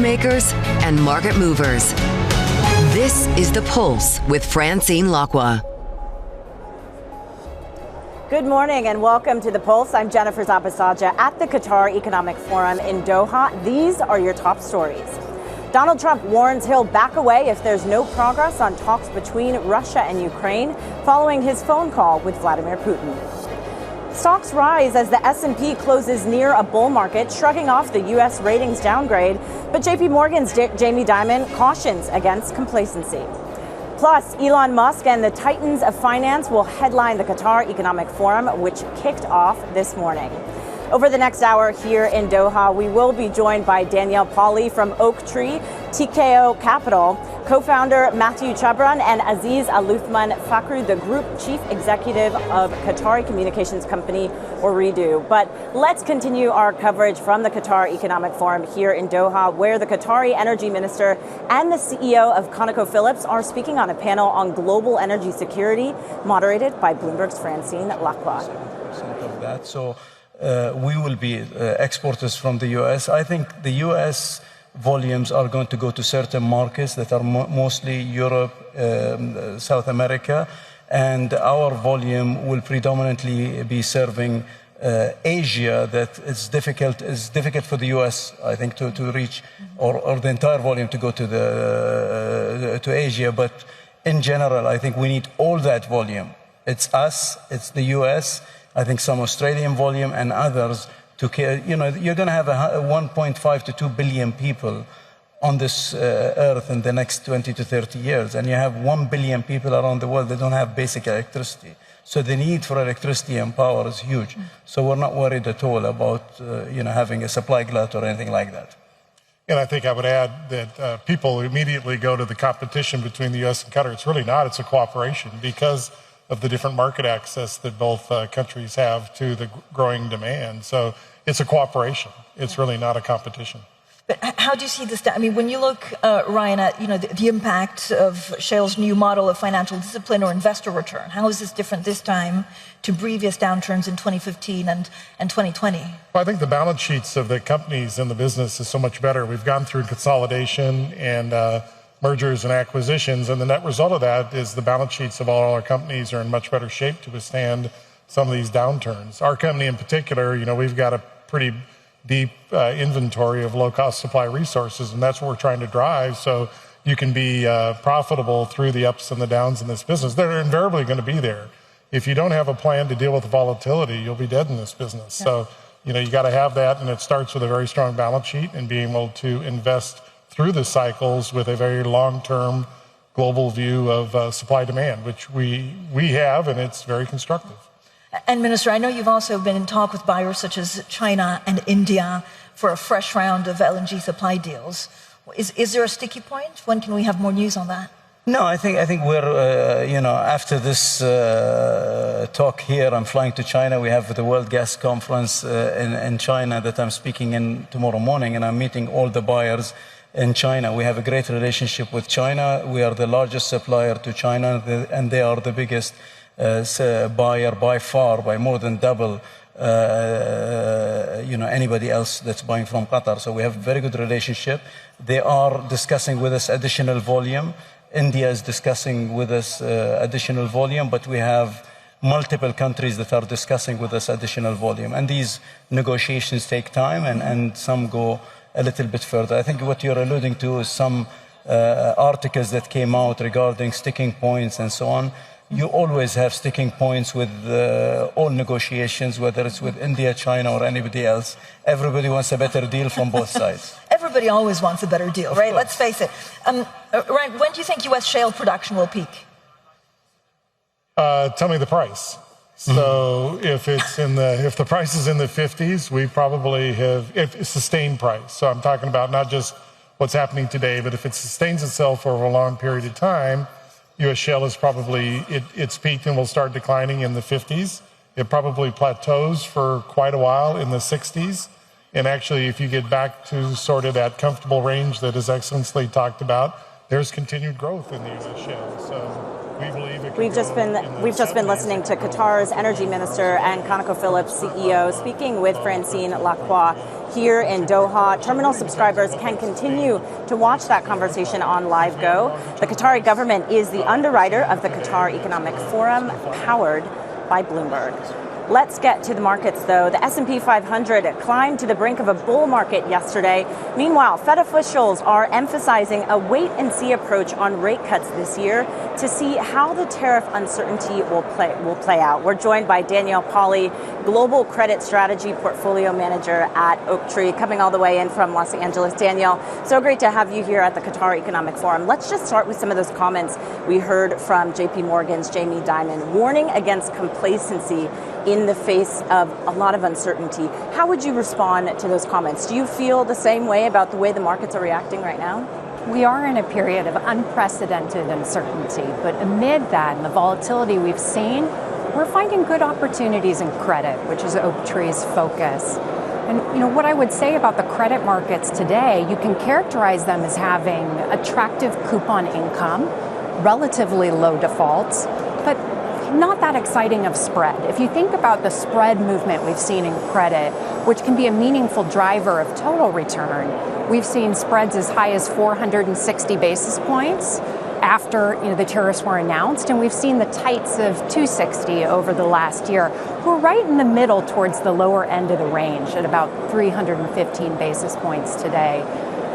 makers and market movers. This is The Pulse with Francine Lacqua. Good morning and welcome to The Pulse. I'm Jennifer Zabasaja at the Qatar Economic Forum in Doha. These are your top stories. Donald Trump warns he'll back away if there's no progress on talks between Russia and Ukraine following his phone call with Vladimir Putin. Stocks rise as the S&P closes near a bull market, shrugging off the U.S. ratings downgrade. But J.P. Morgan's Jamie Dimon cautions against complacency. Plus, Elon Musk and the titans of finance will headline the Qatar Economic Forum, which kicked off this morning. Over the next hour here in Doha, we will be joined by Danielle Poli from Oaktree, Tikehau Capital, co-founder Mathieu Chabran, and Aziz Aluthman, Fakhroo, the group chief executive of Qatari communications company Ooredoo. But let's continue our coverage from the Qatar Economic Forum here in Doha, where the Qatari energy minister and the CEO of ConocoPhillips are speaking on a panel on global energy security, moderated by Bloomberg's Francine Lacqua. We will be exporters from the U.S. I think the U.S. volumes are going to go to certain markets that are mostly Europe, South America, and our volume will predominantly be serving Asia. That is difficult for the U.S. I think to reach, or the entire volume to go to Asia. But in general, I think we need all that volume. It's us, it's the U.S., I think some Australian volume and others to care. You know, you're going to have 1.5 to 2 billion people on this earth in the next 20 to 30 years. And you have 1 billion people around the world that don't have basic electricity. So the need for electricity and power is huge. So we're not worried at all about, having a supply glut or anything like that. And I think I would add that people immediately go to the competition between the U.S. and Qatar. It's really not. It's a cooperation because of the different market access that both countries have to the growing demand. So it's a cooperation. It's really not a competition. But how do you see this? I mean, when you look, Ryan, at the impact of Shell's new model of financial discipline or investor return, how is this different this time to previous downturns in 2015 and 2020? Well, I think the balance sheets of the companies in the business is so much better. We've gone through consolidation and mergers and acquisitions, and the net result of that is the balance sheets of all our companies are in much better shape to withstand some of these downturns. Our company in particular, we've got a pretty deep inventory of low-cost supply resources, and that's what we're trying to drive so you can be profitable through the ups and the downs in this business. They're invariably going to be there. If you don't have a plan to deal with the volatility, you'll be dead in this business. Yeah. So, you got to have that, and it starts with a very strong balance sheet and being able to invest through the cycles with a very long-term global view of supply-demand, which we have, and it's very constructive. And Minister, I know you've also been in talk with buyers such as China and India for a fresh round of LNG supply deals. Is there a sticky point? When can we have more news on that? No, I think we're, after this talk here, I'm flying to China. We have the World Gas Conference in China that I'm speaking in tomorrow morning, and I'm meeting all the buyers in China. We have a great relationship with China. We are the largest supplier to China, and they are the biggest buyer by far, by more than double, anybody else that's buying from Qatar. So we have a very good relationship. They are discussing with us additional volume. India is discussing with us additional volume, but we have multiple countries that are discussing with us additional volume. And these negotiations take time, and some go a little bit further. I think what you're alluding to is some articles that came out regarding sticking points and so on. You always have sticking points with all negotiations, whether it's with India, China, or anybody else. Everybody wants a better deal from both sides. Everybody always wants a better deal, right? Let's face it. Ryan, when do you think U.S. shale production will peak? Tell me the price. So if the price is in the 50s, we probably have a sustained price. So I'm talking about not just what's happening today, but if it sustains itself over a long period of time, U.S. shale is probably, it's peaked and will start declining in the 50s. It probably plateaus for quite a while in the 60s. And actually, if you get back to sort of that comfortable range that His Excellency talked about, there's continued growth in the U.S. shale. So We believe it We've just been listening to Qatar's Energy Minister and ConocoPhillips CEO speaking with Francine Lacqua here in Doha. Terminal subscribers can continue to watch that conversation on LiveGo. The Qatari government is the underwriter of the Qatar Economic Forum, powered by Bloomberg. Let's get to the markets, though. The S&P 500 climbed to the brink of a bull market yesterday. Meanwhile, Fed officials are emphasizing a wait-and-see approach on rate cuts this year to see how the tariff uncertainty will play out. We're joined by Danielle Poli, Global Credit Strategy Portfolio Manager at Oaktree, coming all the way in from Los Angeles. Danielle, so great to have you here at the Qatar Economic Forum. Let's just start with some of those comments we heard from JP Morgan's Jamie Dimon, warning against complacency in the face of a lot of uncertainty. How would you respond to those comments? Do you feel the same way about the way the markets are reacting right now? We are in a period of unprecedented uncertainty, but amid that and the volatility we've seen, we're finding good opportunities in credit, which is Oaktree's focus. And what I would say about the credit markets today, you can characterize them as having attractive coupon income, relatively low defaults, but not that exciting of spread. If you think about the spread movement we've seen in credit, which can be a meaningful driver of total return, we've seen spreads as high as 460 basis points after the tariffs were announced, and we've seen the tights of 260 over the last year. We're right in the middle towards the lower end of the range at about 315 basis points today.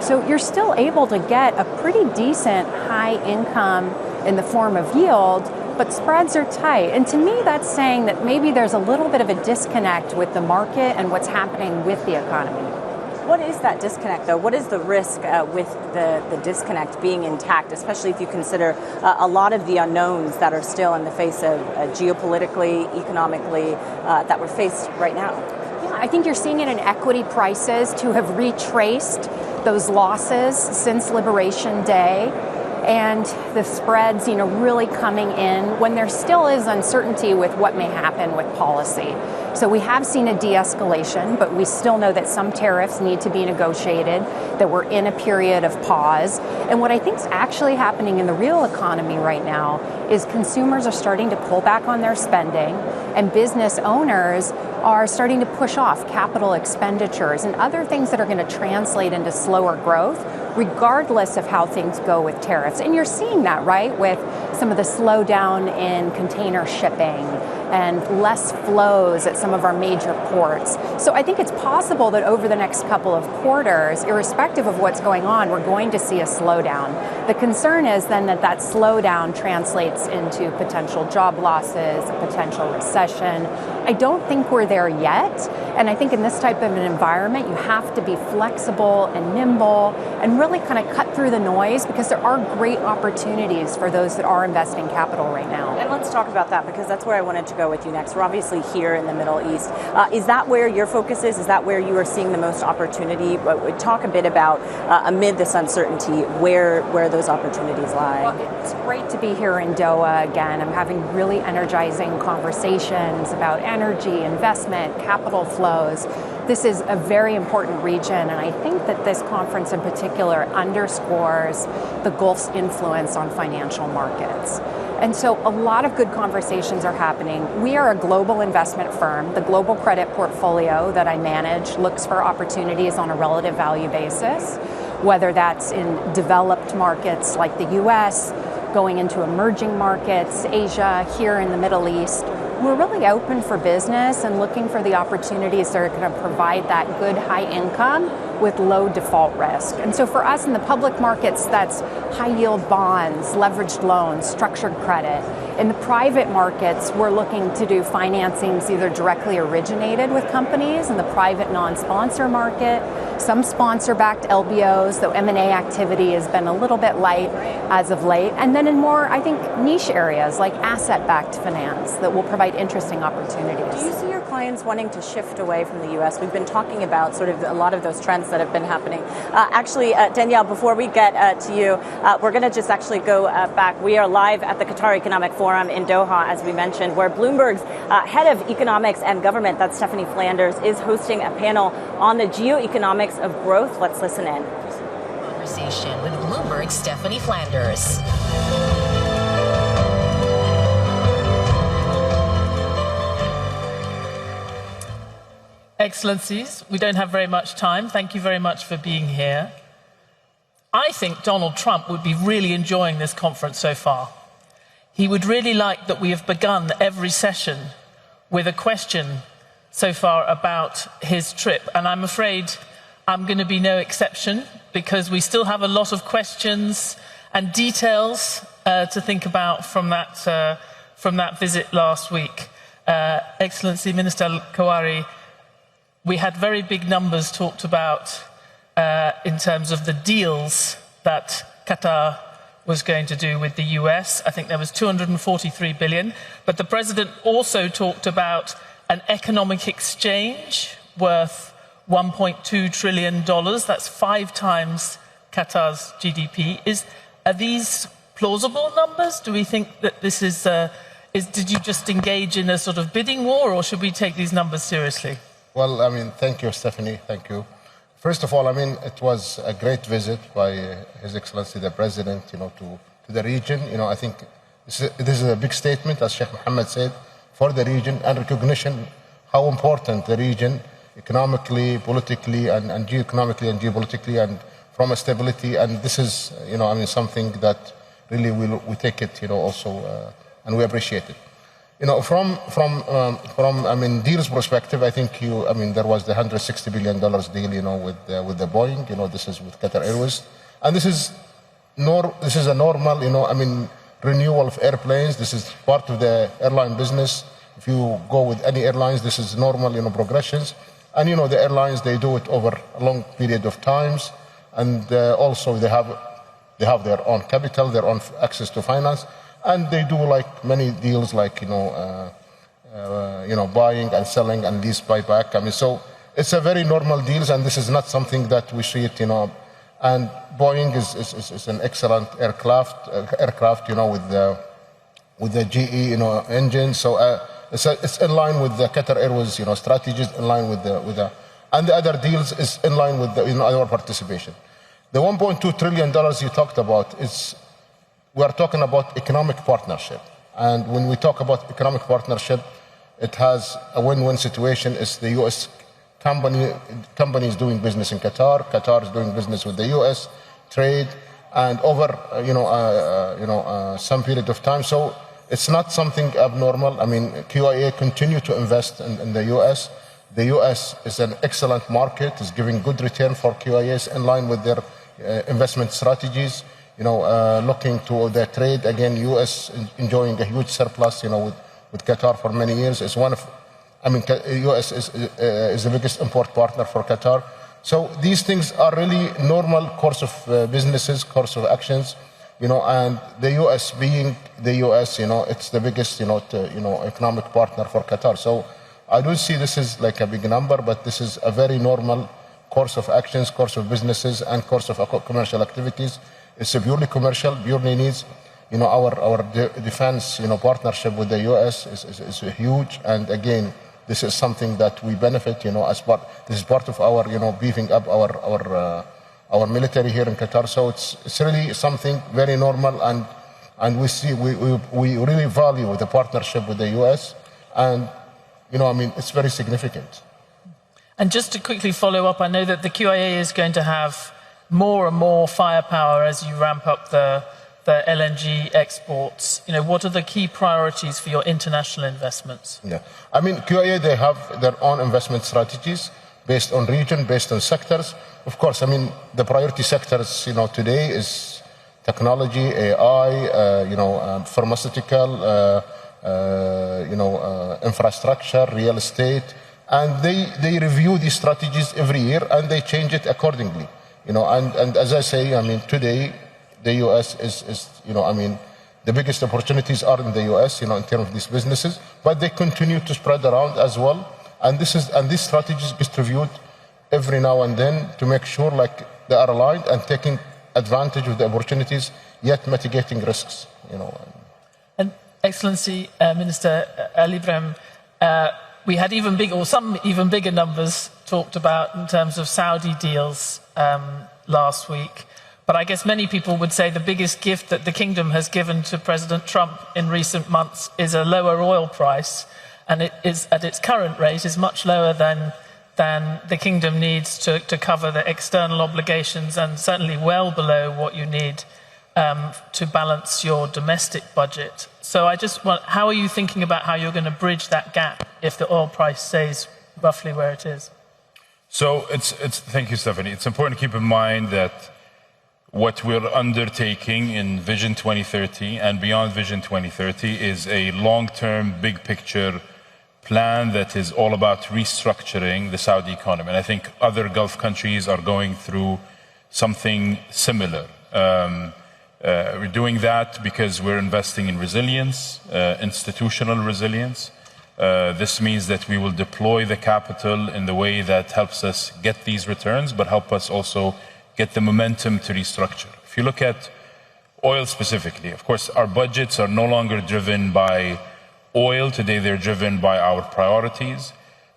So you're still able to get a pretty decent high income in the form of yield, but spreads are tight. And to me, that's saying that maybe there's a little bit of a disconnect with the market and what's happening with the economy. What is that disconnect, though? What is the risk with the disconnect being intact, especially if you consider a lot of the unknowns that are still in the face of geopolitically, economically, that we're faced right now? Yeah, I think you're seeing it in equity prices to have retraced those losses since Liberation Day. And the spreads, really coming in when there still is uncertainty with what may happen with policy. So we have seen a de-escalation, but we still know that some tariffs need to be negotiated, that we're in a period of pause. And what I think is actually happening in the real economy right now is consumers are starting to pull back on their spending, and business owners are starting to push off capital expenditures and other things that are going to translate into slower growth, regardless of how things go with tariffs. And you're seeing that, right, with some of the slowdown in container shipping and less flows at some of our major ports. So I think it's possible that over the next couple of quarters, irrespective of what's going on, we're going to see a slowdown. The concern is then that slowdown translates into potential job losses, a potential recession. I don't think we're there yet. And I think in this type of an environment, you have to be flexible and nimble and really kind of cut through the noise, because there are great opportunities for those that are investing capital right now. And let's talk about that, because that's where I wanted to go with you next. We're obviously here in the Middle East. Is that where your focus is? Is that where you are seeing the most opportunity? Talk a bit about, amid this uncertainty, where those opportunities lie. Well, it's great to be here in Doha again. I'm having really energizing conversations about energy, investment, capital flows. This is a very important region, and I think that this conference in particular underscores the Gulf's influence on financial markets. And so a lot of good conversations are happening. We are a global investment firm. The global credit portfolio that I manage looks for opportunities on a relative value basis, whether that's in developed markets like the US, going into emerging markets, Asia, here in the Middle East. We're really open for business and looking for the opportunities that are going to provide that good high income with low default risk. And so for us in the public markets, that's high yield bonds, leveraged loans, structured credit. In the private markets, we're looking to do financings either directly originated with companies in the private non-sponsor market, some sponsor-backed LBOs, though M&A activity has been a little bit light as of late. And then in more, I think, niche areas like asset-backed finance that will provide interesting opportunities. Do you see your clients wanting to shift away from the U.S.? We've been talking about sort of a lot of those trends that have been happening. Danielle, before we get to you, we're going to just actually go back. We are live at the Qatar Economic Forum in Doha, as we mentioned, where Bloomberg's head of economics and government, that's Stephanie Flanders, is hosting a panel on the geoeconomics of growth. Let's listen in. Conversation with Bloomberg's Stephanie Flanders. Excellencies, we don't have very much time. Thank you very much for being here. I think Donald Trump would be really enjoying this conference so far. He would really like that we have begun every session with a question so far about his trip. And I'm afraid I'm going to be no exception, because we still have a lot of questions and details to think about from that visit last week. Excellency Minister Al-Kuwari, we had very big numbers talked about in terms of the deals that Qatar was going to do with the US. I think there was 243 billion. But the president also talked about an economic exchange worth $1.2 trillion. That's 5 times Qatar's GDP. Are these plausible numbers? Do we think that this is, did you just engage in a sort of bidding war, or should we take these numbers seriously? Well, I mean, thank you, Stephanie. Thank you. First of all, I mean, it was a great visit by His Excellency the President, to the region. I think this is a big statement, as Sheikh Mohammed said, for the region, and recognition how important the region economically, politically, and geoeconomically and geopolitically, and from a stability. And this is, I mean, something that really we take it, also, and we appreciate it. From I mean, deals perspective, I think there was the $160 billion deal, with the Boeing. This is with Qatar Airways, and this is a normal, I mean, renewal of airplanes. This is part of the airline business. If you go with any airlines, this is normal, progressions. And the airlines, they do it over a long period of times, and also they have their own capital, their own access to finance. And they do like many deals, like buying and selling and lease buyback. I mean, so it's a very normal deals, and this is not something that we see it. And Boeing is an excellent aircraft, with the GE engine. So it's in line with the Qatar Airways strategies, in line with the and the other deals is in line with our participation. The $1.2 trillion you talked about is. We are talking about economic partnership. And when we talk about economic partnership, it has a win-win situation. It's the U.S. companies doing business in Qatar. Qatar is doing business with the U.S., trade, and over some period of time. So it's not something abnormal. I mean, QIA continue to invest in the U.S. The U.S. is an excellent market, is giving good return for QIAs in line with their investment strategies. Looking to the trade, again, U.S. enjoying a huge surplus, with Qatar for many years. Is one of, I mean, U.S. is the biggest import partner for Qatar. So these things are really normal course of businesses, course of actions, and the U.S. being the U.S., it's the biggest, economic partner for Qatar. So I don't see this as like a big number, but this is a very normal course of actions, course of businesses, and course of commercial activities. It's a purely commercial, purely needs. Our defense, partnership with the U.S. is huge, and again, this is something that we benefit, as part. This is part of our, beefing up our military here in Qatar. So it's really something very normal, and we really value the partnership with the U.S. and it's very significant. And just to quickly follow up, I know that the QIA is going to have more and more firepower as you ramp up the LNG exports. What are the key priorities for your international investments? Yeah, I mean, QIA, they have their own investment strategies based on region, based on sectors. Of course, I mean, the priority sectors, today is technology, AI, pharmaceutical, infrastructure, real estate, and they review these strategies every year and they change it accordingly. And as I say, I mean, today, the U.S. is the biggest opportunities are in the U.S., in terms of these businesses, but they continue to spread around as well. And these strategies get reviewed every now and then to make sure like they are aligned and taking advantage of the opportunities, yet mitigating risks, And Excellency, Minister Al-Ibrahim, we had some even bigger numbers talked about in terms of Saudi deals last week. But I guess many people would say the biggest gift that the kingdom has given to President Trump in recent months is a lower oil price. And it is, at its current rate, is much lower than than the kingdom needs to cover the external obligations, and certainly well below what you need to balance your domestic budget. So I just want, how are you thinking about how you're going to bridge that gap if the oil price stays roughly where it is? So thank you, Stephanie. It's important to keep in mind that what we're undertaking in Vision 2030 and beyond Vision 2030 is a long-term, big picture plan that is all about restructuring the Saudi economy. And I think other Gulf countries are going through something similar. We're doing that because we're investing in resilience, institutional resilience. This means that we will deploy the capital in the way that helps us get these returns, but help us also get the momentum to restructure. If you look at oil specifically, of course, our budgets are no longer driven by oil. Today, they're driven by our priorities.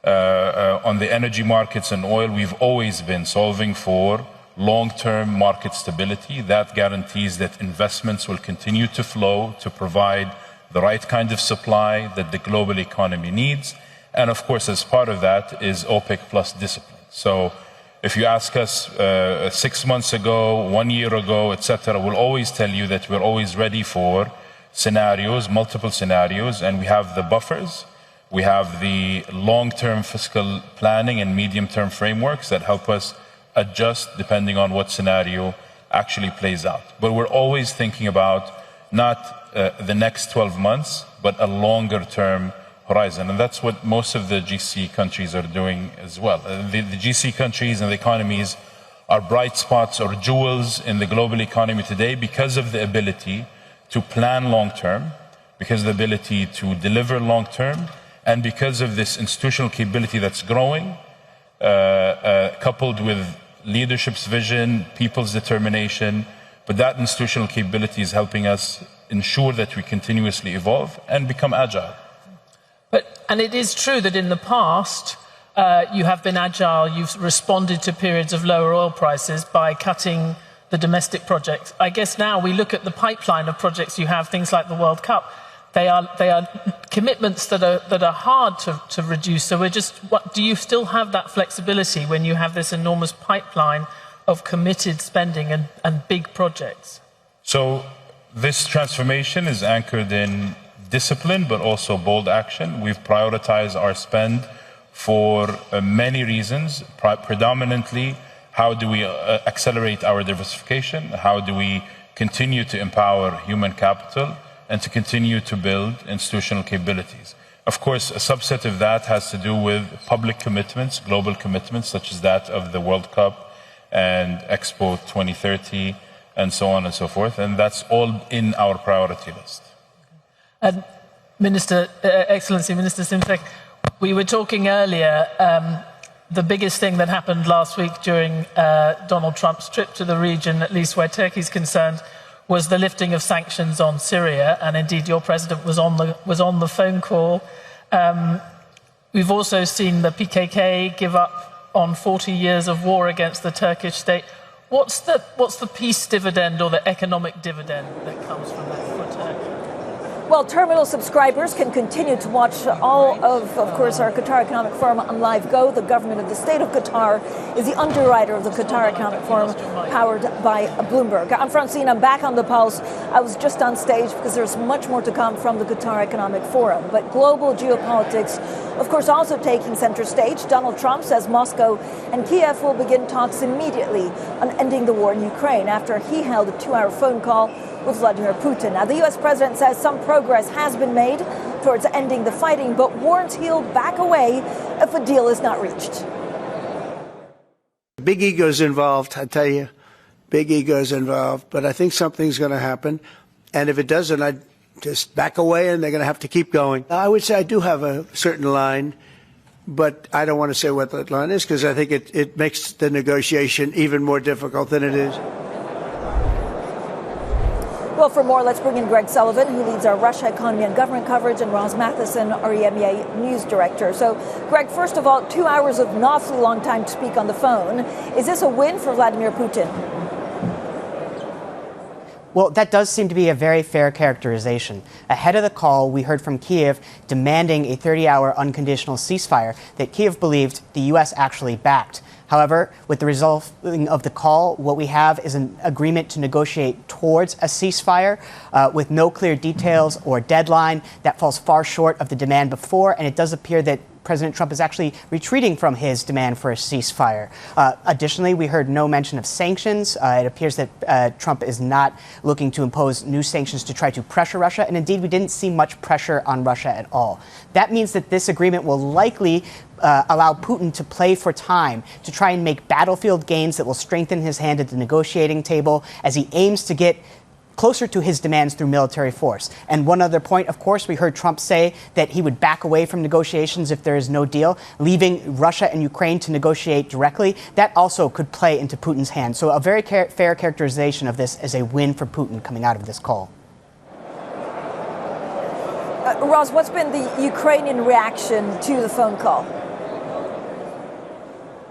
On the energy markets and oil, we've always been solving for long-term market stability. That guarantees that investments will continue to flow to provide the right kind of supply that the global economy needs. And of course, as part of that is OPEC plus discipline. So if you ask us 6 months ago, 1 year ago, etc., we'll always tell you that we're always ready for scenarios, multiple scenarios, and we have the buffers. We have the long-term fiscal planning and medium-term frameworks that help us adjust depending on what scenario actually plays out. But we're always thinking about not the next 12 months, but a longer-term horizon. And that's what most of the GC countries are doing as well. The GC countries and the economies are bright spots or jewels in the global economy today because of the ability to plan long-term, because of the ability to deliver long-term, and because of this institutional capability that's growing, coupled with leadership's vision, people's determination. But that institutional capability is helping us ensure that we continuously evolve and become agile. And it is true that in the past, you have been agile, you've responded to periods of lower oil prices by cutting the domestic projects. I guess now we look at the pipeline of projects you have, things like the World Cup. They are commitments that are hard to reduce. So do you still have that flexibility when you have this enormous pipeline of committed spending and big projects? So this transformation is anchored in discipline, but also bold action. We've prioritized our spend for many reasons. Predominantly, how do we accelerate our diversification? How do we continue to empower human capital and to continue to build institutional capabilities? Of course, a subset of that has to do with public commitments, global commitments, such as that of the World Cup and Expo 2030, and so on and so forth. And that's all in our priority list. And Minister, Excellency, Minister Simsek, we were talking earlier, the biggest thing that happened last week during Donald Trump's trip to the region, at least where Turkey's concerned, was the lifting of sanctions on Syria. And indeed, your president was on the phone call. We've also seen the PKK give up on 40 years of war against the Turkish state. What's the peace dividend or the economic dividend that comes from that for Turkey? Well, terminal subscribers can continue to watch all of course, our Qatar Economic Forum on Live Go. The government of the state of Qatar is the underwriter of the Qatar Economic Forum, powered by Bloomberg. I'm Francine. I'm back on the Pulse. I was just on stage because there's much more to come from the Qatar Economic Forum. But global geopolitics, of course, also taking center stage. Donald Trump says Moscow and Kyiv will begin talks immediately on ending the war in Ukraine after he held a 2-hour phone call with Vladimir Putin. Now, the U.S. president says some progress has been made towards ending the fighting, but warns he'll back away if a deal is not reached. Big egos involved, I tell you. Big egos involved. But I think something's going to happen. And if it doesn't, I'd just back away and they're going to have to keep going. I would say I do have a certain line, but I don't want to say what that line is because I think it makes the negotiation even more difficult than it is. Well, for more, let's bring in Greg Sullivan, who leads our Russia economy and government coverage, and Roz Matheson, our EMEA news director. So, Greg, first of all, 2 hours of an awfully long time to speak on the phone. Is this a win for Vladimir Putin? Well, that does seem to be a very fair characterization. Ahead of the call, we heard from Kyiv demanding a 30-hour unconditional ceasefire that Kyiv believed the U.S. actually backed. However, with the resolving of the call, what we have is an agreement to negotiate towards a ceasefire with no clear details or deadline. That falls far short of the demand before, and it does appear that President Trump is actually retreating from his demand for a ceasefire. Additionally, we heard no mention of sanctions. It appears that Trump is not looking to impose new sanctions to try to pressure Russia. And indeed, we didn't see much pressure on Russia at all. That means that this agreement will likely allow Putin to play for time, to try and make battlefield gains that will strengthen his hand at the negotiating table as he aims to get closer to his demands through military force. And one other point, of course, we heard Trump say that he would back away from negotiations if there is no deal, leaving Russia and Ukraine to negotiate directly. That also could play into Putin's hands. So a very fair characterization of this as a win for Putin coming out of this call. Roz, what's been the Ukrainian reaction to the phone call?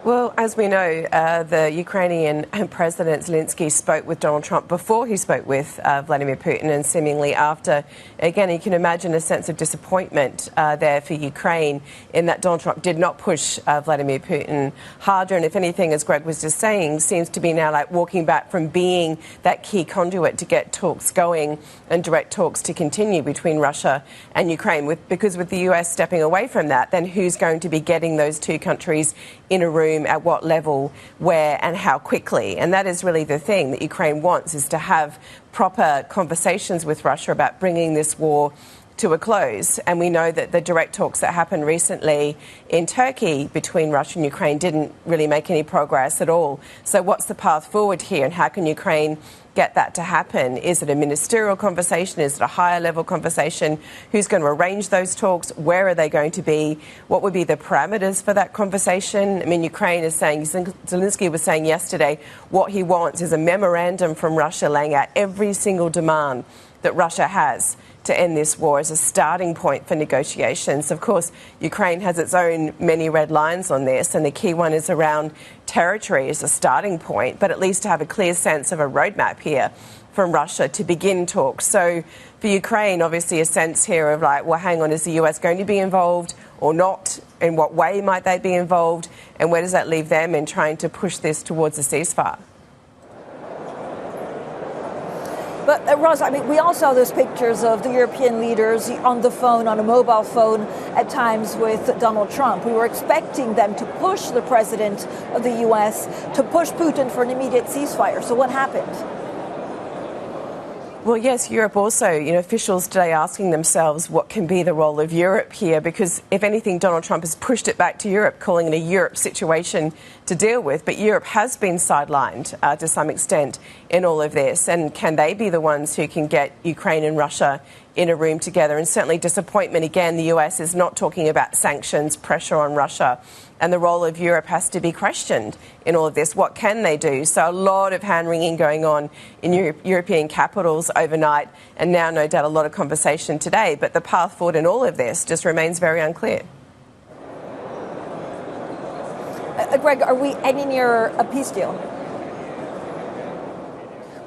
Well, as we know, the Ukrainian President Zelensky spoke with Donald Trump before he spoke with Vladimir Putin, and seemingly after. Again, you can imagine a sense of disappointment there for Ukraine in that Donald Trump did not push Vladimir Putin harder. And if anything, as Greg was just saying, seems to be now like walking back from being that key conduit to get talks going and direct talks to continue between Russia and Ukraine. Because with the US stepping away from that, then who's going to be getting those two countries in a room, at what level, where and how quickly? And that is really the thing that Ukraine wants, is to have proper conversations with Russia about bringing this war to a close. And we know that the direct talks that happened recently in Turkey between Russia and Ukraine didn't really make any progress at all. So what's the path forward here, and how can Ukraine get that to happen? Is it a ministerial conversation? Is it a higher level conversation? Who's going to arrange those talks? Where are they going to be? What would be the parameters for that conversation? I mean, Ukraine is saying, Zelensky was saying yesterday, what he wants is a memorandum from Russia laying out every single demand that Russia has to end this war as a starting point for negotiations. Of course, Ukraine has its own many red lines on this, and the key one is around territory as a starting point, but at least to have a clear sense of a roadmap here from Russia to begin talks. So for Ukraine, obviously a sense here of like, well, hang on, is the US going to be involved or not? In what way might they be involved? And where does that leave them in trying to push this towards a ceasefire? But, Roz, I mean, we all saw those pictures of the European leaders on the phone, on a mobile phone, at times with Donald Trump. We were expecting them to push the president of the U.S. to push Putin for an immediate ceasefire. So what happened? Well, yes, Europe also, officials today asking themselves what can be the role of Europe here, because if anything, Donald Trump has pushed it back to Europe, calling it a Europe situation to deal with. But Europe has been sidelined to some extent in all of this. And can they be the ones who can get Ukraine and Russia in a room together? And certainly disappointment. Again, the US is not talking about sanctions, pressure on Russia. And the role of Europe has to be questioned in all of this. What can they do? So a lot of hand-wringing going on in European capitals overnight, and now no doubt a lot of conversation today. But the path forward in all of this just remains very unclear. Greg, are we any nearer a peace deal?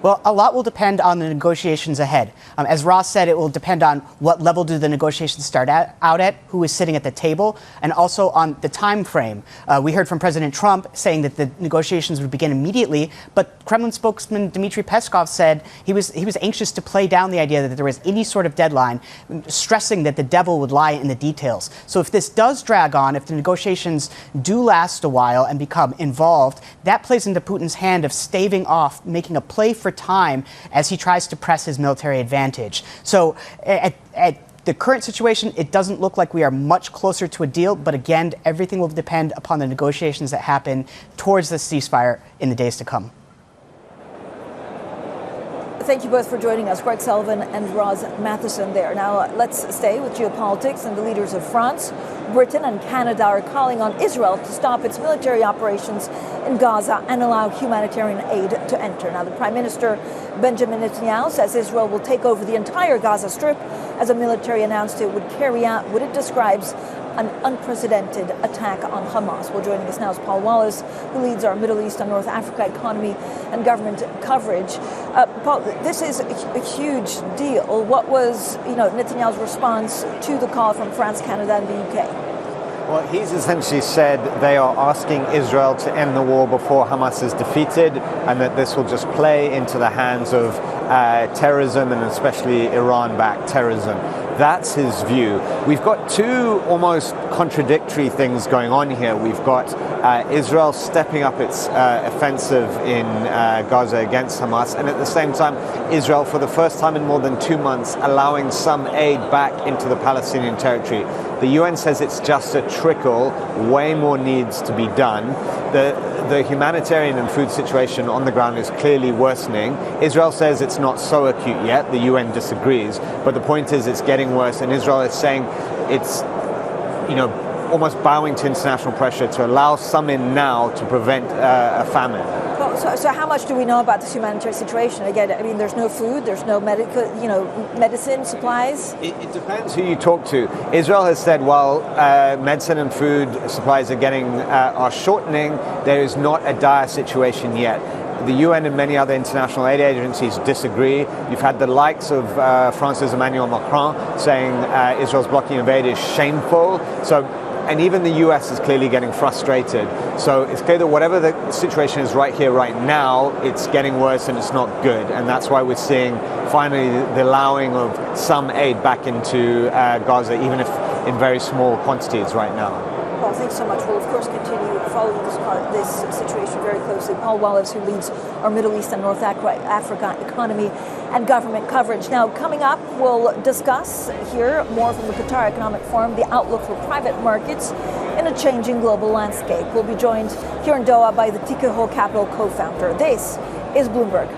Well, a lot will depend on the negotiations ahead. As Ross said, it will depend on what level do the negotiations start out at, who is sitting at the table, and also on the time frame. We heard from President Trump saying that the negotiations would begin immediately, but Kremlin spokesman Dmitry Peskov said he was anxious to play down the idea that there was any sort of deadline, stressing that the devil would lie in the details. So if this does drag on, if the negotiations do last a while and become involved, that plays into Putin's hand of staving off, making a play for time as he tries to press his military advantage. So at the current situation, it doesn't look like we are much closer to a deal. But again, everything will depend upon the negotiations that happen towards the ceasefire in the days to come. Thank you both for joining us, Greg Sullivan and Roz Matheson there. Now, let's stay with geopolitics, and the leaders of France, Britain and Canada are calling on Israel to stop its military operations in Gaza and allow humanitarian aid to enter. Now, the Prime Minister, Benjamin Netanyahu, says Israel will take over the entire Gaza Strip as the military announced it would carry out what it describes an unprecedented attack on Hamas. Well, joining us now is Paul Wallace, who leads our Middle East and North Africa economy and government coverage. Paul, this is a huge deal. What was, Netanyahu's response to the call from France, Canada, and the UK? Well, he's essentially said they are asking Israel to end the war before Hamas is defeated, and that this will just play into the hands of terrorism, and especially Iran-backed terrorism. That's his view. We've got two almost contradictory things going on here. We've got Israel stepping up its offensive in Gaza against Hamas, and at the same time, Israel, for the first time in more than 2 months, allowing some aid back into the Palestinian territory. The UN says it's just a trickle. Way more needs to be done. The humanitarian and food situation on the ground is clearly worsening. Israel says it's not so acute yet. The UN disagrees. But the point is it's getting worse, and Israel is saying it's, almost bowing to international pressure to allow some in now to prevent a famine. Well, so how much do we know about this humanitarian situation? Again, I mean, there's no food, there's no medicine supplies. It depends who you talk to. Israel has said while medicine and food supplies are shortening, there is not a dire situation yet. The UN and many other international aid agencies disagree. You've had the likes of France's Emmanuel Macron saying Israel's blocking of aid is shameful. And even the US is clearly getting frustrated. So it's clear that whatever the situation is right here, right now, it's getting worse and it's not good. And that's why we're seeing finally the allowing of some aid back into Gaza, even if in very small quantities right now. Paul, thanks so much. We'll, of course, continue following this situation very closely. Paul Wallace, who leads our Middle East and North Africa economy and government coverage. Now, coming up, we'll discuss here more from the Qatar Economic Forum, the outlook for private markets in a changing global landscape. We'll be joined here in Doha by the Tikehau Capital co-founder. This is Bloomberg.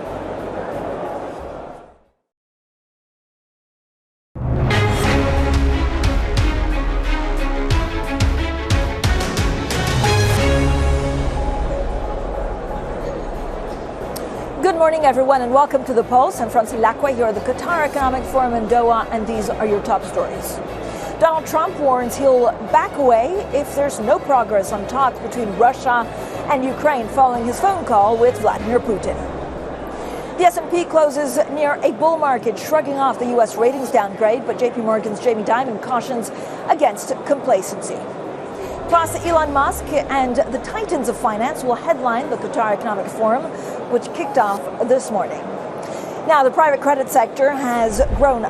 Good morning, everyone, and welcome to The Pulse. I'm Francine Lacqua here at the Qatar Economic Forum in Doha, and these are your top stories. Donald Trump warns he'll back away if there's no progress on talks between Russia and Ukraine following his phone call with Vladimir Putin. The S&P closes near a bull market, shrugging off the U.S. ratings downgrade, but JP Morgan's Jamie Dimon cautions against complacency. Plus, Elon Musk and the titans of finance will headline the Qatar Economic Forum, which kicked off this morning. Now, the private credit sector has grown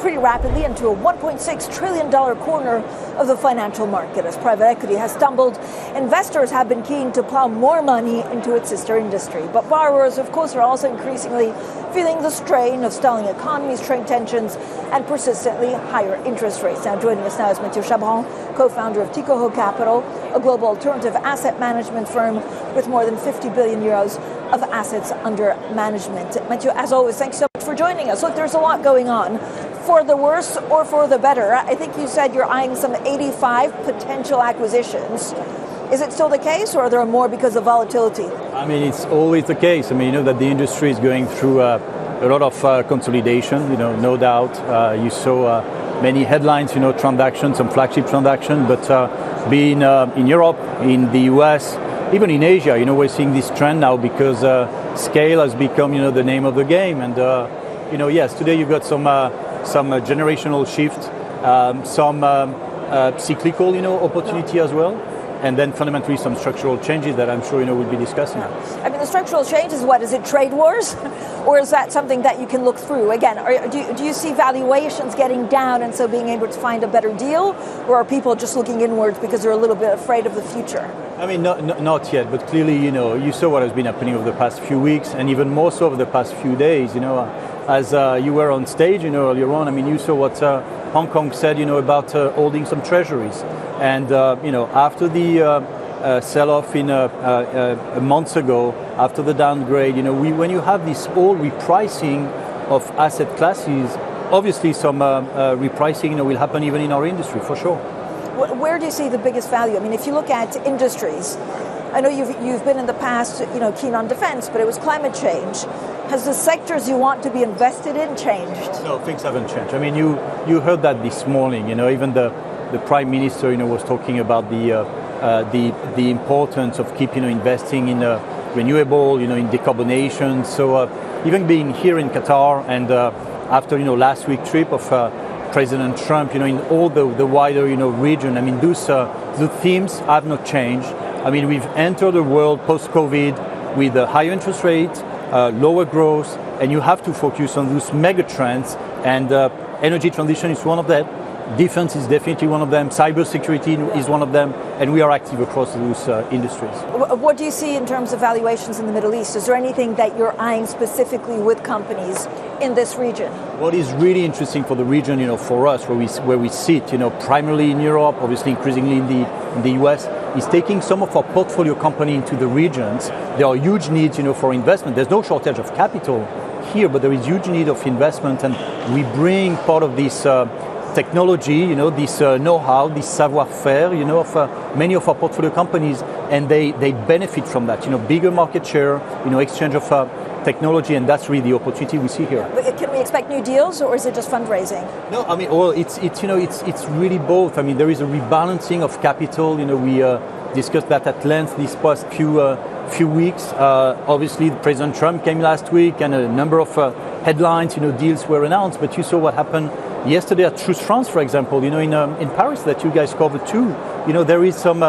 pretty rapidly, into a $1.6 trillion corner of the financial market. As private equity has stumbled, investors have been keen to plow more money into its sister industry. But borrowers, of course, are also increasingly feeling the strain of stalling economies, trade tensions, and persistently higher interest rates. Now, joining us now is Mathieu Chabran, co-founder of Tikehau Capital, a global alternative asset management firm with more than 50 billion euros of assets under management. Mathieu, as always, thanks so much for joining us. Look, there's a lot going on, for the worse or for the better. I think you said you're eyeing some 85 potential acquisitions. Is it still the case, or are there more because of volatility? I mean, it's always the case. I mean, you know that the industry is going through a lot of consolidation, no doubt. You saw many headlines, transactions, some flagship transactions, but being in Europe, in the US, even in Asia, we're seeing this trend now because scale has become, the name of the game. And, yes, today you've got some generational shift, some cyclical, opportunity as well. And then fundamentally some structural changes that I'm sure we'll be discussing. I mean, the structural change is what? Is it trade wars? Or is that something that you can look through? Again, do you see valuations getting down and so being able to find a better deal? Or are people just looking inwards because they're a little bit afraid of the future? I mean, not yet, but clearly, you saw what has been happening over the past few weeks and even more so over the past few days, as you were on stage, earlier on. I mean, you saw what Hong Kong said, about holding some treasuries. And, after the sell-off in a month ago, after the downgrade, when you have this whole repricing of asset classes, obviously some repricing will happen even in our industry, for sure. Where do you see the biggest value? I mean, if you look at industries, I know you've been in the past, keen on defense, but it was climate change. Has the sectors you want to be invested in changed? No, things haven't changed. I mean, you heard that this morning. Even the the Prime Minister, was talking about the importance of keep, investing in renewable, in decarbonation. So even being here in Qatar and after, last week's trip of President Trump, in all the wider, region, I mean, those the themes have not changed. I mean, we've entered a world post-COVID with a higher interest rate, lower growth, and you have to focus on those mega trends. And energy transition is one of them. Defense is definitely one of them. Cybersecurity is one of them. And we are active across those industries. What do you see in terms of valuations in the Middle East? Is there anything that you're eyeing specifically with companies in this region? What is really interesting for the region, for us, where we sit, primarily in Europe, obviously increasingly in the US, is taking some of our portfolio company into the regions. There are huge needs, for investment. There's no shortage of capital here, but there is huge need of investment, and we bring part of this technology, this know-how, this savoir-faire, of many of our portfolio companies, and they benefit from that. Bigger market share, exchange of technology, and that's really the opportunity we see here. But can we expect new deals, or is it just fundraising? No, I mean, well, it's really both. I mean, there is a rebalancing of capital. We discussed that at length these past few weeks. Obviously, President Trump came last week, and a number of headlines, deals were announced. But you saw what happened yesterday at Truce France, for example, in Paris that you guys covered too. There is some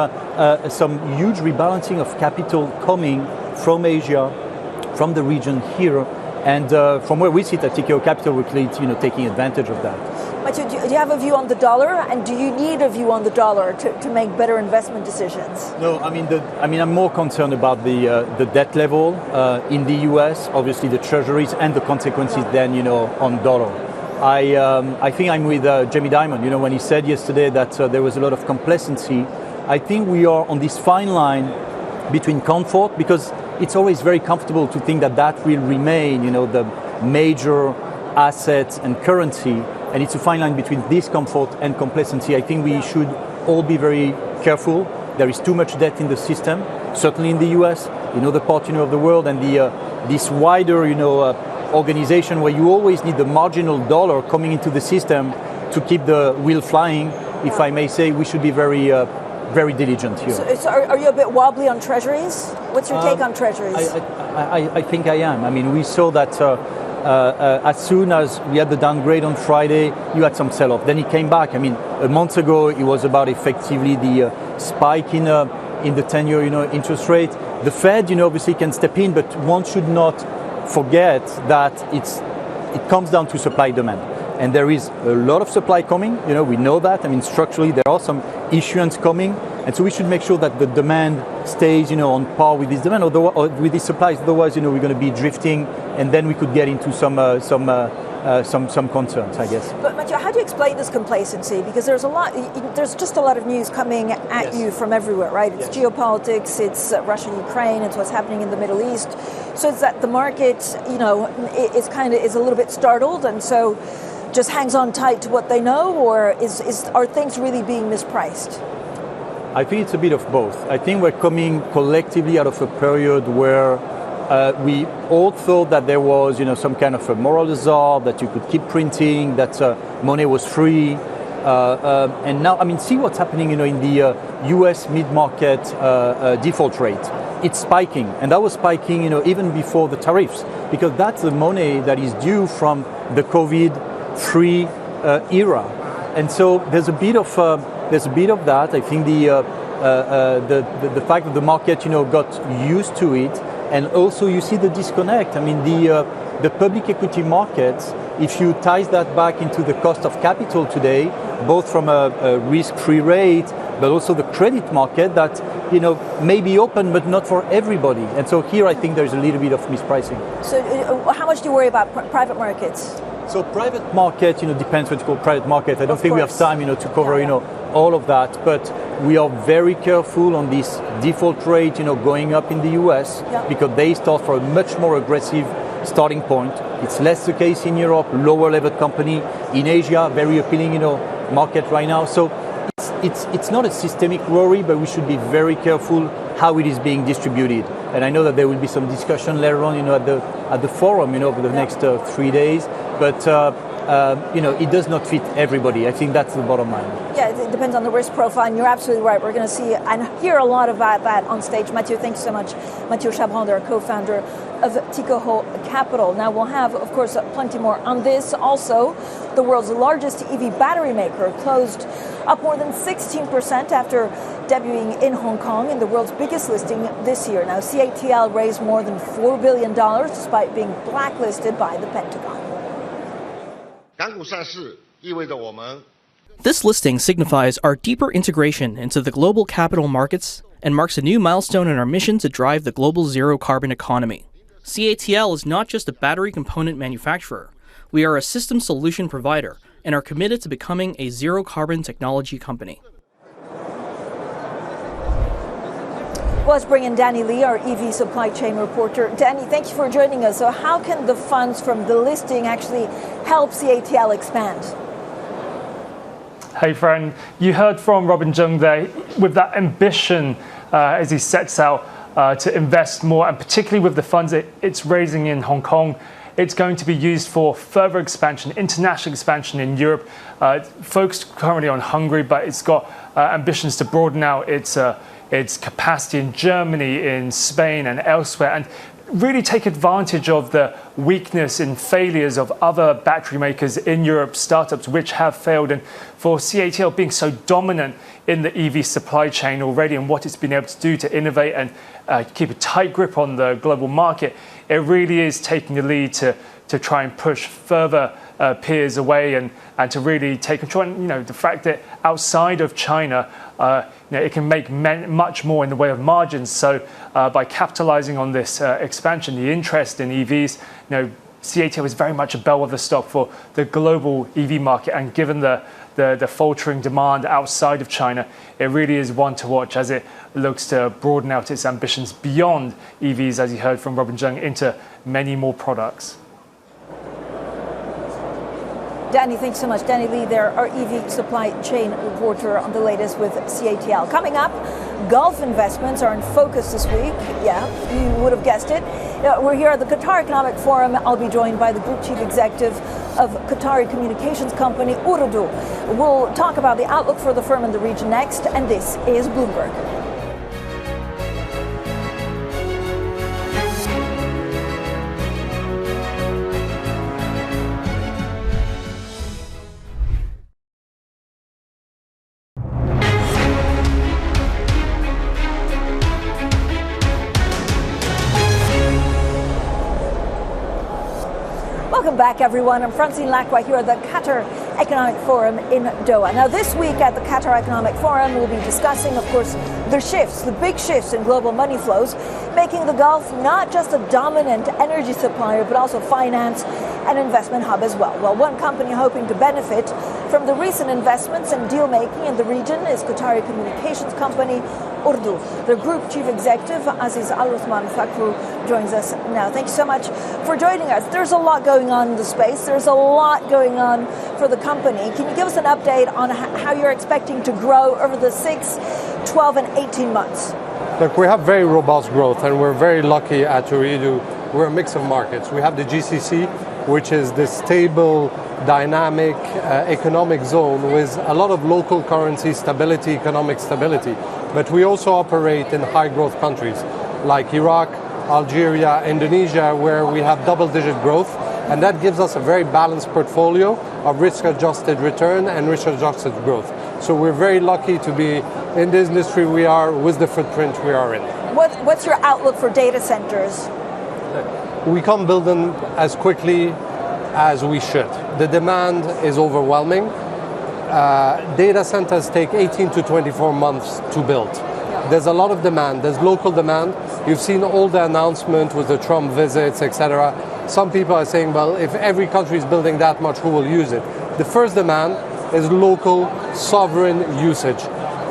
huge rebalancing of capital coming from Asia, from the region here, and from where we sit at Tikehau Capital, we're clearly, taking advantage of that. Mathieu, do you have a view on the dollar, and do you need a view on the dollar to make better investment decisions? No, I'm more concerned about the debt level in the US, obviously the treasuries, and the consequences then, on dollar. I think I'm with Jamie Dimon, when he said yesterday that there was a lot of complacency. I think we are on this fine line between comfort, because it's always very comfortable to think that will remain, the major assets and currency, and it's a fine line between discomfort and complacency. I think we should all be very careful. There is too much debt in the system, certainly in the US, the part, of the world, and this wider, organization where you always need the marginal dollar coming into the system to keep the wheel flying. If I may say, we should be very diligent here. So are you a bit wobbly on treasuries? What's your take on treasuries? I think I am. I mean, we saw that as soon as we had the downgrade on Friday, you had some sell-off. Then it came back. I mean, a month ago, it was about effectively the spike in the 10-year, interest rate. The Fed, obviously can step in, but one should not forget that it comes down to supply demand. And there is a lot of supply coming, we know that. I mean, structurally, there are some issuance coming. And so we should make sure that the demand stays, on par with this demand, or with these supplies. Otherwise, we're going to be drifting, and then we could get into some concerns, I guess. But Mathieu, how do you explain this complacency? Because there's just a lot of news coming at you from everywhere, right? It's geopolitics, it's Russia, Ukraine, it's what's happening in the Middle East. So it's that the market, is a little bit startled, and so just hangs on tight to what they know, or are things really being mispriced? I think it's a bit of both. I think we're coming collectively out of a period where we all thought that there was, some kind of a moral hazard, that you could keep printing, that money was free. And now, see what's happening, in the US mid-market default rate. It's spiking, and that was spiking, even before the tariffs, because that's the money that is due from the COVID-free era. And so there's a bit of that. I think the fact that the market, got used to it, and also you see the disconnect. I mean, the public equity markets, if you tie that back into the cost of capital today, both from a risk-free rate, but also the credit market that, may be open, but not for everybody. And so here I think there's a little bit of mispricing. So how much do you worry about private markets? So private market, depends what you call private market. I don't think we have time, to cover, all of that. But we are very careful on this default rate, going up in the US, because they start for a much more aggressive starting point. It's less the case in Europe, lower level company. In Asia, very appealing, market right now. So it's not a systemic worry, but we should be very careful how it is being distributed. And I know that there will be some discussion later on, at the forum, over the next 3 days. But it does not fit everybody. I think that's the bottom line. Yeah, it depends on the risk profile, and you're absolutely right. We're going to see and hear a lot about that on stage. Mathieu, thanks so much. Mathieu Chabran, their co-founder of Tikehau Capital. Now, we'll have, of course, plenty more on this. Also, the world's largest EV battery maker closed up more than 16% after debuting in Hong Kong in the world's biggest listing this year. Now, CATL raised more than $4 billion despite being blacklisted by the Pentagon. This listing signifies our deeper integration into the global capital markets and marks a new milestone in our mission to drive the global zero-carbon economy. CATL is not just a battery component manufacturer. We are a system solution provider and are committed to becoming a zero-carbon technology company. Well, let's bring in Danny Lee, our EV supply chain reporter. Danny, thank you for joining us. So how can the funds from the listing actually help CATL expand? Hey, Fran. You heard from Robin Zheng there with that ambition as he sets out to invest more, and particularly with the funds it's raising in Hong Kong. It's going to be used for further expansion, international expansion in Europe, focused currently on Hungary, but it's got ambitions to broaden out its capacity in Germany, in Spain and elsewhere, and really take advantage of the weakness and failures of other battery makers in Europe, startups which have failed. And for CATL being so dominant in the EV supply chain already and what it's been able to do to innovate and keep a tight grip on the global market, it really is taking the lead to try and push further peers away and to really take control. And the fact that outside of China, it can make much more in the way of margins. So by capitalizing on this expansion, the interest in EVs, CATL is very much a bellwether stock for the global EV market. And given the faltering demand outside of China, it really is one to watch as it looks to broaden out its ambitions beyond EVs, as you heard from Robin Zheng, into many more products. Danny, thanks so much. Danny Lee there, our EV supply chain reporter on the latest with CATL. Coming up, Gulf investments are in focus this week. Yeah, you would have guessed it. We're here at the Qatar Economic Forum. I'll be joined by the Group Chief Executive of Qatari communications company Ooredoo. We'll talk about the outlook for the firm in the region next, and this is Bloomberg. Welcome back, everyone. I'm Francine Lacqua here at the Qatar Economic Forum in Doha. Now, this week at the Qatar Economic Forum, we'll be discussing, of course, the big shifts in global money flows, making the Gulf not just a dominant energy supplier, but also finance and investment hub as well. Well, one company hoping to benefit from the recent investments and deal-making in the region is Qatari communications company Ooredoo. Their Group Chief Executive, Aziz Aluthman Fakhroo, joins us now. Thank you so much for joining us. There's a lot going on in the space. There's a lot going on for the company. Can you give us an update on how you're expecting to grow over the 6, 12, and 18 months? Look, we have very robust growth, and we're very lucky at Ooredoo. We're a mix of markets. We have the GCC, which is the stable, dynamic economic zone with a lot of local currency stability, economic stability. But we also operate in high growth countries like Iraq, Algeria, Indonesia, where we have double-digit growth. And that gives us a very balanced portfolio of risk-adjusted return and risk-adjusted growth. So we're very lucky to be in the industry we are with the footprint we are in. What's your outlook for data centers? We can't build them as quickly as we should. The demand is overwhelming. Data centers take 18 to 24 months to build. There's a lot of demand. There's local demand. You've seen all the announcements with the Trump visits, etc. Some people are saying, well, if every country is building that much, who will use it? The first demand is local sovereign usage.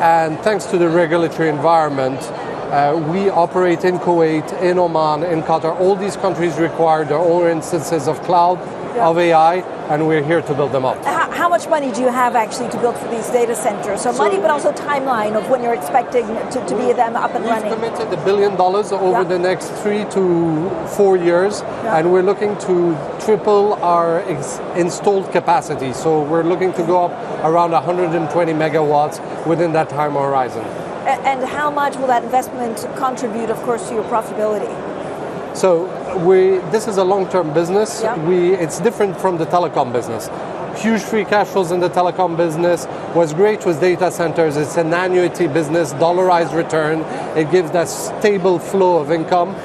And thanks to the regulatory environment, we operate in Kuwait, in Oman, in Qatar. All these countries require their own instances of cloud, of AI, and we're here to build them up. How much money do you have actually to build for these data centers? So money, but also timeline of when you're expecting to be them up and running. We've committed $1 billion over the next 3 to 4 years, and we're looking to triple our installed capacity. So we're looking to go up around 120 megawatts within that time horizon. And how much will that investment contribute, of course, to your profitability? So this is a long-term business. It's different from the telecom business. Huge free cash flows in the telecom business. What's great with data centers, it's an annuity business, dollarized return. It gives that stable flow of income.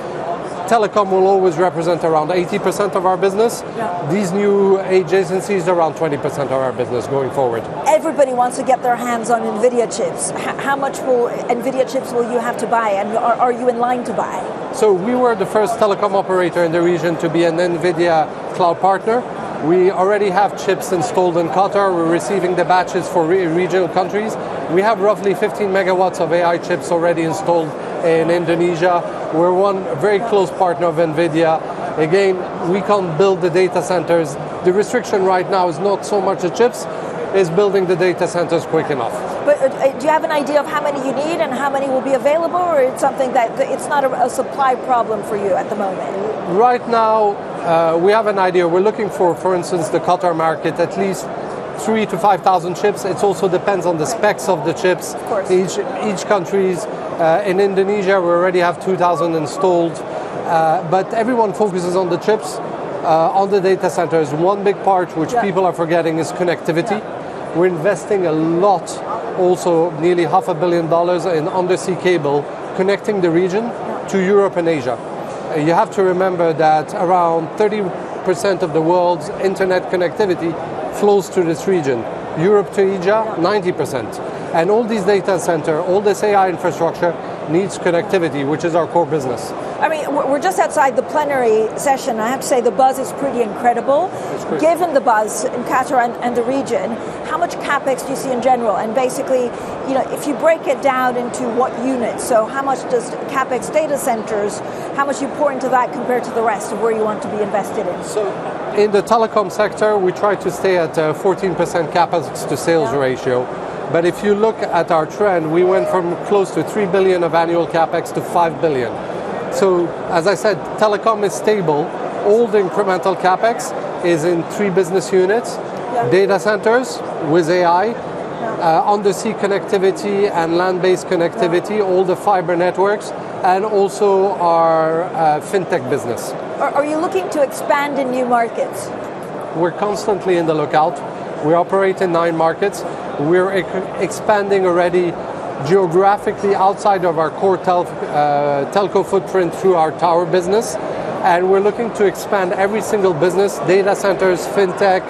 Telecom will always represent around 80% of our business. These new adjacencies around 20% of our business going forward. Everybody wants to get their hands on NVIDIA chips. How much will NVIDIA chips will you have to buy, and are you in line to buy? So we were the first telecom operator in the region to be an NVIDIA cloud partner. We already have chips installed in Qatar. We're receiving the batches for regional countries. We have roughly 15 megawatts of AI chips already installed in Indonesia. We're one very close partner of NVIDIA. Again, we can't build the data centers. The restriction right now is not so much the chips, is building the data centers quick enough. But do you have an idea of how many you need and how many will be available, or it's something that it's not a supply problem for you at the moment? Right now, we have an idea. We're looking for instance, the Qatar market, at least 3,000 to 5,000 chips. It also depends on the specs of the chips. Of course. Each country's. In Indonesia, we already have 2,000 installed. But everyone focuses on the chips. On the data centers, one big part which people are forgetting is connectivity. We're investing a lot, also nearly $500 million in undersea cable connecting the region to Europe and Asia. You have to remember that around 30% of the world's internet connectivity flows through this region. Europe to Asia, 90%. And all these data center, all this AI infrastructure needs connectivity, which is our core business. I mean, we're just outside the plenary session. I have to say the buzz is pretty incredible. Given the buzz in Qatar and the region, how much capex do you see in general? And basically, you know, if you break it down into what units, so how much does capex data centers, how much you pour into that compared to the rest of where you want to be invested in? So in the telecom sector, we try to stay at a 14% capex to sales ratio. But if you look at our trend, we went from close to 3 billion of annual capex to 5 billion. So, as I said, telecom is stable. All the incremental capex is in 3 business units. Data centers with AI, undersea connectivity and land-based connectivity, all the fiber networks, and also our fintech business. Are you looking to expand in new markets? We're constantly in the lookout. We operate in 9 markets. We're expanding already geographically outside of our core telco footprint through our tower business. And we're looking to expand every single business, data centers, fintech,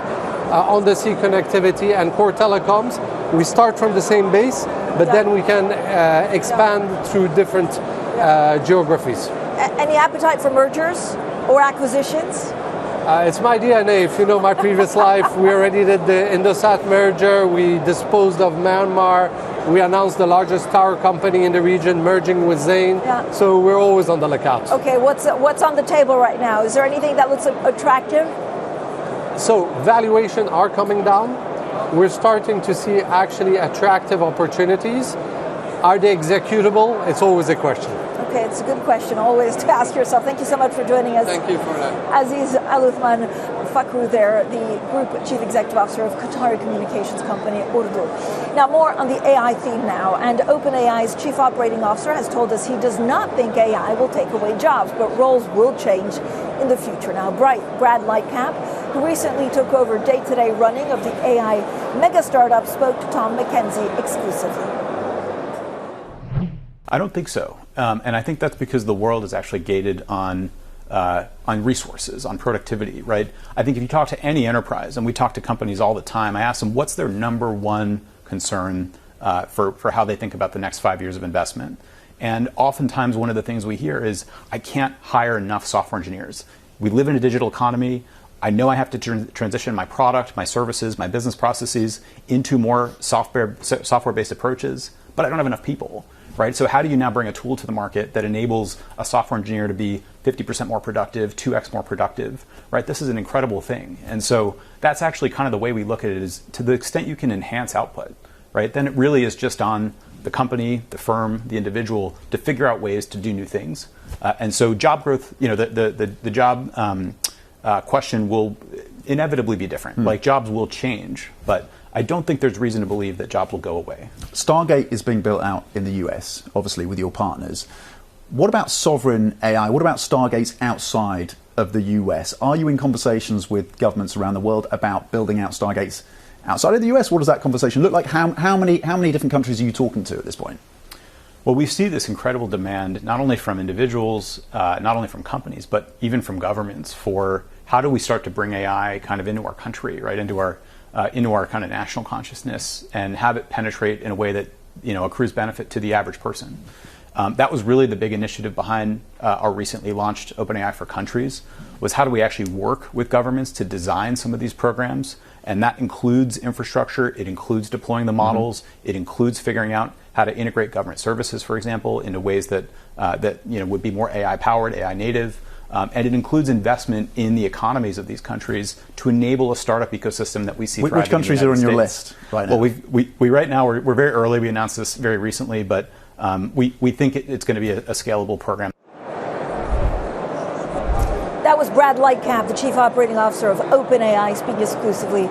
undersea connectivity, and core telecoms. We start from the same base, but then we can expand through different geographies. Any appetite for mergers or acquisitions? It's my DNA. If you know my previous life, we already did the Indosat merger. We disposed of Myanmar. We announced the largest tower company in the region merging with Zain. So we're always on the lookout. Okay, what's on the table right now? Is there anything that looks attractive? So valuation are coming down. We're starting to see actually attractive opportunities. Are they executable? It's always a question. Okay, it's a good question always to ask yourself. Thank you so much for joining us. Thank you for that. Aziz, Aluthman, Fakhroo there, the Group Chief Executive Officer of Qatar Communications Company, Ooredoo. Now more on the AI theme now, and OpenAI's Chief Operating Officer has told us he does not think AI will take away jobs, but roles will change in the future. Now Brad Lightcap, who recently took over day-to-day running of the AI mega startup, spoke to Tom McKenzie exclusively. I don't think so. And I think that's because the world is actually gated on resources, on productivity, right? I think if you talk to any enterprise, and we talk to companies all the time, I ask them, what's their number one concern for how they think about the next 5 years of investment? And oftentimes one of the things we hear is, I can't hire enough software engineers. We live in a digital economy. I know I have to transition my product, my services, my business processes into more software-based approaches, but I don't have enough people. Right? So how do you now bring a tool to the market that enables a software engineer to be 50% more productive, 2x more productive, right? This is an incredible thing. And so that's actually kind of the way we look at it, is to the extent you can enhance output, right? Then it really is just on the company, the firm, the individual to figure out ways to do new things. And so job growth, the job question will inevitably be different. Like jobs will change, but I don't think there's reason to believe that jobs will go away. Stargate is being built out in the US, obviously with your partners. What about sovereign AI? What about Stargates outside of the US? Are you in conversations with governments around the world about building out Stargates outside of the US? What does that conversation look like? How many different countries are you talking to at this point? Well, we see this incredible demand, not only from individuals, not only from companies, but even from governments for how do we start to bring AI kind of into our country, right, into our kind of national consciousness and have it penetrate in a way that, accrues benefit to the average person. That was really the big initiative behind our recently launched OpenAI for Countries, was how do we actually work with governments to design some of these programs? And that includes infrastructure, it includes deploying the models, it includes figuring out how to integrate government services, for example, into ways that would be more AI powered, AI native. And it includes investment in the economies of these countries to enable a startup ecosystem that we see thriving. Which countries are on your list right now? Well, we right now we're very early. We announced this very recently, but we think it's going to be a scalable program. That was Brad Lightcap, the chief operating officer of OpenAI, speaking exclusively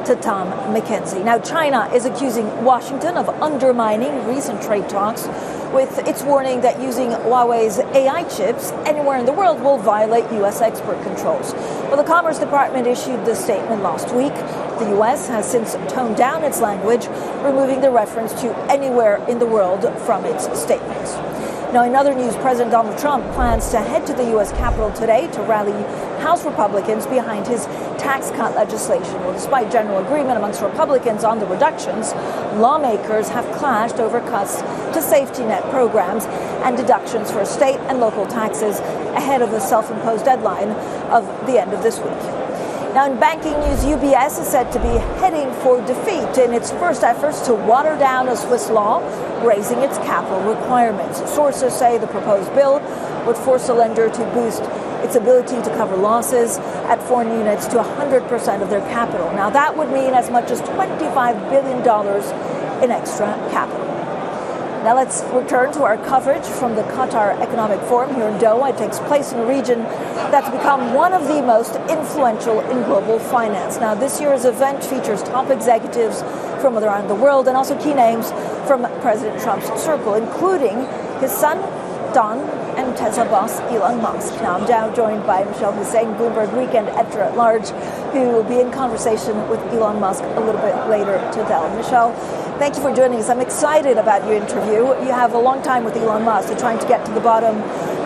to Tom McKenzie. Now, China is accusing Washington of undermining recent trade talks with its warning that using Huawei's AI chips anywhere in the world will violate U.S. export controls. Well, the Commerce Department issued this statement last week. The U.S. has since toned down its language, removing the reference to anywhere in the world from its statements. Now, in other news, President Donald Trump plans to head to the U.S. Capitol today to rally House Republicans behind his tax cut legislation. Well, despite general agreement amongst Republicans on the reductions, lawmakers have clashed over cuts to safety net programs and deductions for state and local taxes ahead of the self-imposed deadline of the end of this week. Now, in banking news, UBS is said to be heading for defeat in its first efforts to water down a Swiss law, raising its capital requirements. Sources say the proposed bill would force a lender to boost its ability to cover losses at foreign units to 100% of their capital. Now, that would mean as much as $25 billion in extra capital. Now let's return to our coverage from the Qatar Economic Forum here in Doha. It takes place in a region that's become one of the most influential in global finance. Now, this year's event features top executives from around the world and also key names from President Trump's circle, including his son, Don, and Tesla boss Elon Musk. Now, I'm now joined by Michelle Hussein, Bloomberg Weekend editor-at-large, who will be in conversation with Elon Musk a little bit later today. Michelle, thank you for joining us. I'm excited about your interview. You have a long time with Elon Musk. You're trying to get to the bottom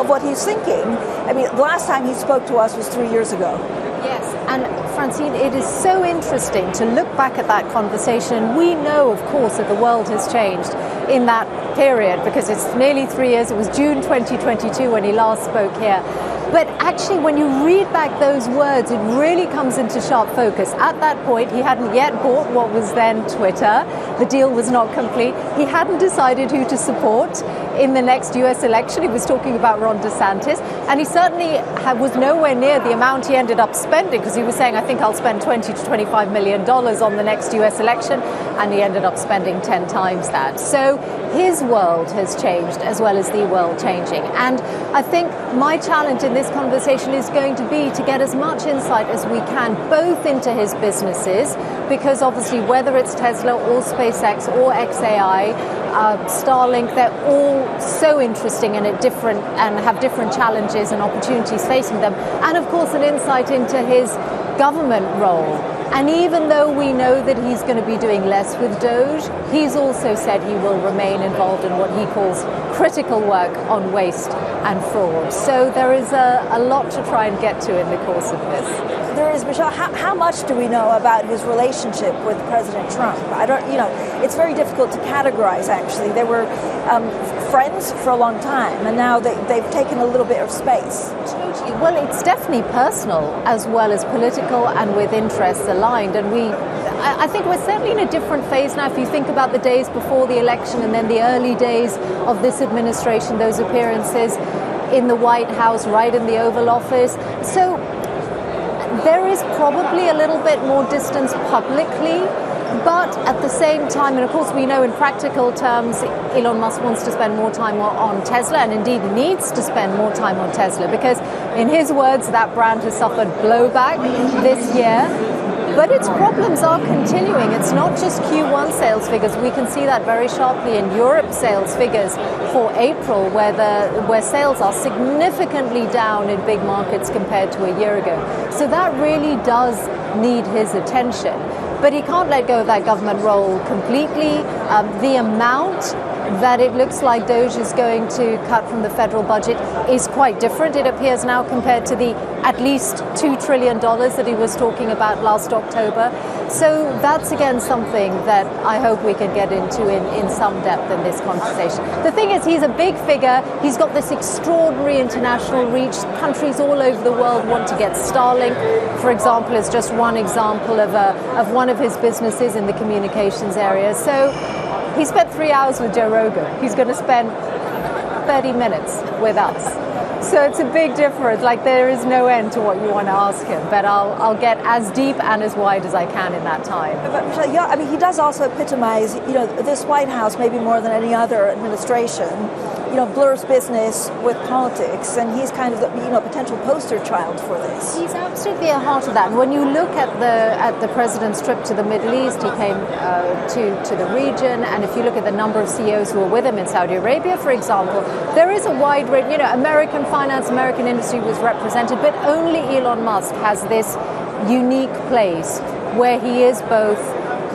of what he's thinking. I mean, the last time he spoke to us was 3 years ago. Yes, and Francine, it is so interesting to look back at that conversation. We know, of course, that the world has changed in that period because it's nearly 3 years. It was June 2022 when he last spoke here. But actually, when you read back those words, it really comes into sharp focus. At that point, he hadn't yet bought what was then Twitter. The deal was not complete. He hadn't decided who to support in the next US election. He was talking about Ron DeSantis. And he certainly was nowhere near the amount he ended up spending, because he was saying, I think I'll spend $20 to $25 million on the next US election. And he ended up spending 10 times that. So his world has changed as well as the world changing. And I think my challenge in this conversation is going to be to get as much insight as we can, both into his businesses, because obviously whether it's Tesla or SpaceX or XAI, Starlink, they're all so interesting and different and have different challenges and opportunities facing them. And of course, an insight into his government role. And even though we know that he's going to be doing less with Doge, he's also said he will remain involved in what he calls critical work on waste and fraud. So there is a lot to try and get to in the course of this. There is, Michelle. How much do we know about his relationship with President Trump? It's very difficult to categorize, actually. They were friends for a long time, and now they've taken a little bit of space. Well, it's definitely personal as well as political and with interests aligned. And I think we're certainly in a different phase now. If you think about the days before the election and then the early days of this administration, those appearances, in the White House, right in the Oval Office. So there is probably a little bit more distance publicly, but at the same time, and of course we know in practical terms, Elon Musk wants to spend more time on Tesla, and indeed needs to spend more time on Tesla, because in his words, that brand has suffered blowback this year. But its problems are continuing. It's not just Q1 sales figures. We can see that very sharply in Europe sales figures for April, where sales are significantly down in big markets compared to a year ago. So that really does need his attention. But he can't let go of that government role completely. The amount that it looks like Doge is going to cut from the federal budget is quite different, it appears now, compared to the at least $2 trillion that he was talking about last October. So that's again something that I hope we can get into in some depth in this conversation. The thing is, he's a big figure. He's got this extraordinary international reach. Countries all over the world want to get Starlink, for example, is just one example of one of his businesses in the communications area. So he spent 3 hours with Joe Rogan. He's going to spend 30 minutes with us. So it's a big difference. Like, there is no end to what you want to ask him. But I'll get as deep and as wide as I can in that time. But yeah, I mean, he does also epitomize, this White House, maybe more than any other administration, blurs business with politics, and he's kind of the potential poster child for this. He's absolutely at the heart of that. And when you look at the president's trip to the Middle East, he came to the region, and if you look at the number of CEOs who were with him in Saudi Arabia, for example, there is a wide range. American finance, American industry was represented, but only Elon Musk has this unique place where he is both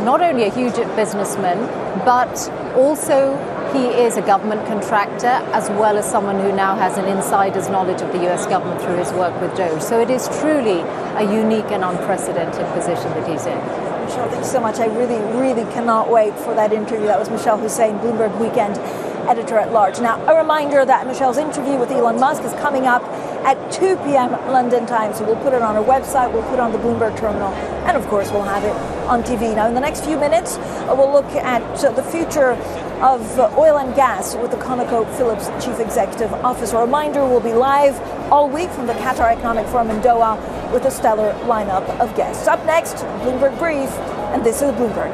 not only a huge businessman, but also he is a government contractor, as well as someone who now has an insider's knowledge of the US government through his work with Doge. So it is truly a unique and unprecedented position that he's in. Michelle, thanks so much. I really, really cannot wait for that interview. That was Michelle Hussein, Bloomberg Weekend editor-at-large. Now, a reminder that Michelle's interview with Elon Musk is coming up at 2 p.m. London time. So we'll put it on our website, we'll put it on the Bloomberg terminal, and of course we'll have it on TV. Now, in the next few minutes, we'll look at the future of oil and gas with the ConocoPhillips Chief Executive Officer. A reminder, we'll be live all week from the Qatar Economic Forum in Doha with a stellar lineup of guests. Up next, Bloomberg Brief, and this is Bloomberg.